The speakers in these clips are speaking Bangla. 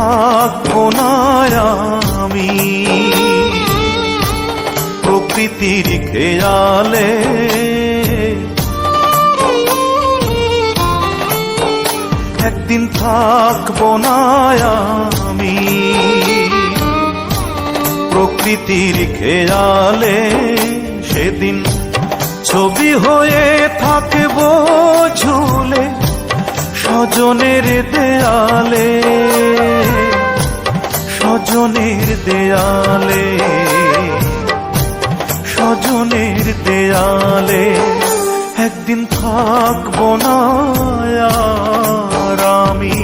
থাকবো না আমি প্রকৃতির খেয়ালে। একদিন থাকবো না আমি প্রকৃতির খেয়ালে, সেদিন ছবি হয়ে থাকবো ঝুলে স্বজনের দেয়ালে, স্বজনের দেয়ালে, স্বজনের দেয়ালে। একদিন থাকবো না আর আমি।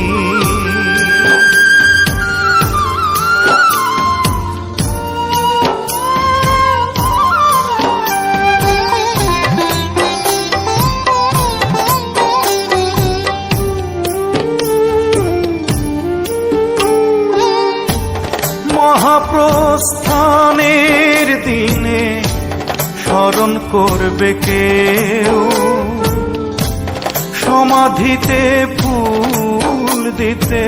মহাপ্রস্থানের দিনে স্মরণ করবে কেউ, সমাধিতে ফুল দিতে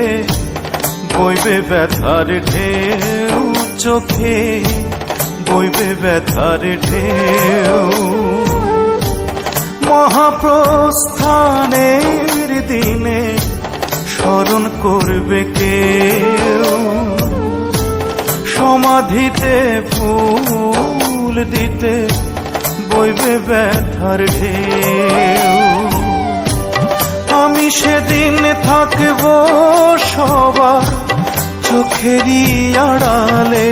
বইবে ব্যথার ঢেউ, চোখে বইবে ব্যথার ঢেউ। মহাপ্রস্থানের দিনে স্মরণ করবে কেউ, সমাধিতে ফুল দিতে বইবে ব্যথার ঢেউ। আমি সেদিন থাকবো সবার চোখেরই আড়ালে,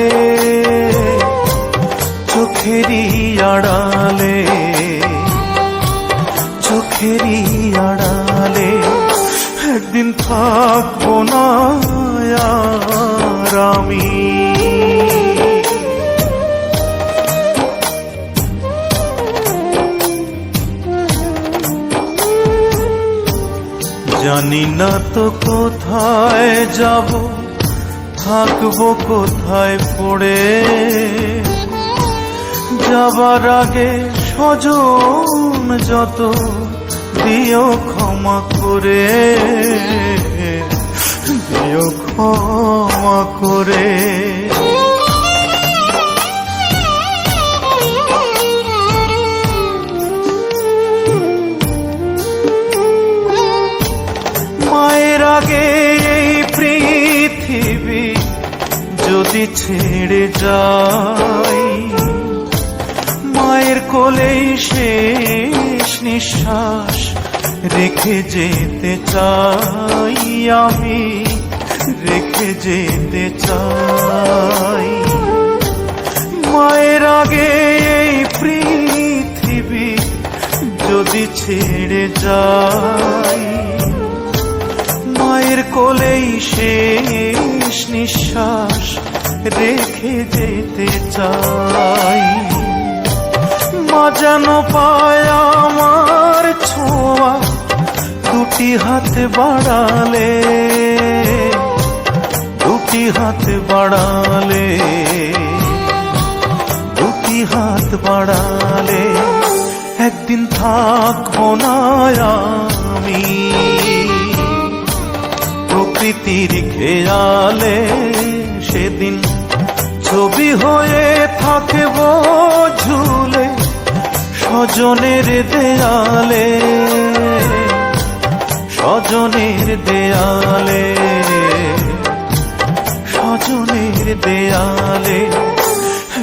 চোখেরই আড়ালে, চোখেরই আড়ালে। একদিন থাকবো না আর আমি। জানি না তো কোথায় যাব, থাকবো কোথায় পড়ে। যাবার আগে স্বজন যত দিও ক্ষমা করে, দিও ক্ষমা করে। মায়ের আগে এই পৃথিবী যদি ছেড়ে যাই, মায়ের কোলেই শেষ নিঃশ্বাস রেখে যেতে চাই আমি, রেখে যেতে চাই। মায়ের আগে এই পৃথিবী যদি ছেড়ে যাই, মায়ের কোলেই শেষ নিঃশ্বাস রেখে যেতে চাই। মা যেন পায় আমার ছোঁয়া দুটি হাত বাড়ালে, দুটি হাত বাড়ালে, দুটি হাত বাড়ালে। একদিন থাকবো না আমি প্রকৃতির খেয়ালে, সেদিন ছবি হয়ে থাকবো ঝুলে স্বজনের দেয়ালে, স্বজনের দেয়ালে, স্বজনের দেয়ালে।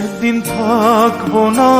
একদিন থাকবো না।